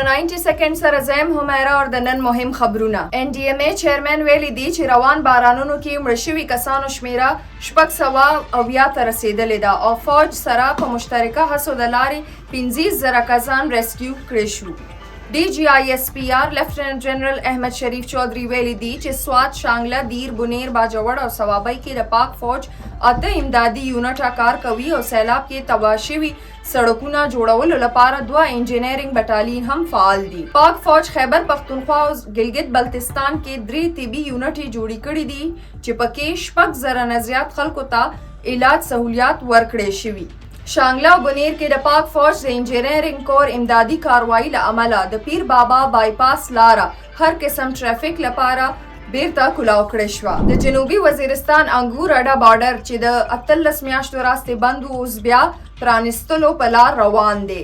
په 90 سکند سره زم همیرا اور د نن مهم خبرونه NDMA چیرمن ویلي دی چې روان بارانونو کې مړ شوي کسانو شمیره 600 ته رسیدلې ده او فوج سره په مشترکه هڅو د لارې 15,000 کسان ریسکیو کړي شو. DGISPR لیفټیننټ جنرال احمد شریف چودھری ویلي دی چې سوات شانګله دیر بنیر باجوړ او سوابۍ کې د پاک فوج اته امدادي یونټه کار کوي او سیلاب کې تباه شوي سړکونه جوړولو لپاره 2 انجینرینګ بټالین هم فعال دي. پاک فوج خیبر پختونخوا او ګلګت بلتستان کې 3 طبي یونټې جوړې کړې دي چې پکې 6,000 نه زیات خلکو ته علاج سہولیات ورکړې شوي. شانګله او بنیر کې د پاک فوج د انجینرینګ کور امدادي کاروایی له امله د پیر بابا بایپاس لاره هر قسم ټرافیک لپاره بیرته کلاو کړې شوه. د جنوبي وزیرستان انګور اډه بارډر چې د 18 میاشتو راستې بند و اوس بیا پرانیستلو په لار روان دی.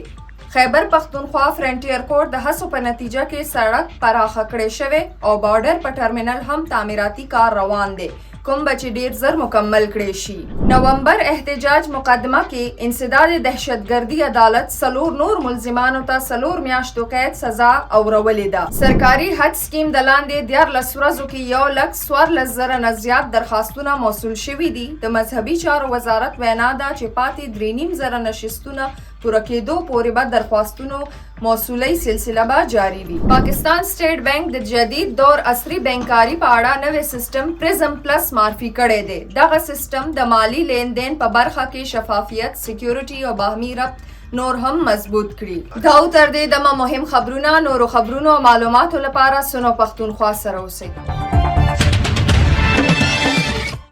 خیبر پختونخوا فرنټیر کورټ د هڅو په نتیجه کې سړک پراخه کړی شوی او بارډر په ټرمینل هم تعمیراتي کار روان دی کوم به چې ډیر زر مکمل کړي شي. نومبر احتجاج مقدمه کې انسداد دهشتګردي عدالت سلور نور ملزمانو ته 4 میاشتو قید سزا اورولې ده. سرکاري حج سکیم د لاندې 14 ورځو کې 1,14,000 نه زیات درخواستونه موصول شوي دي. د مذهبي چارو وزارت وینا ده چې پاتې 3,500 نشستونه پوره کېدو پورې به درخواستونو موصولۍ سلسله به جاری وي. پاکستان سټیټ بانک د جدید دور عصري بانکاري په اړه نوې سیستم پرزم پلس معرفي کړی دی. دغه سیستم د مالی لین-دین په برخه کې شفافیت، سکیورټي او باهمي ربط نور هم مضبوط کړي. دا تر دې دمه مهم خبرونه نورو خبرونو او معلوماتو لپاره سنو پښتونخوا سره اوسئ.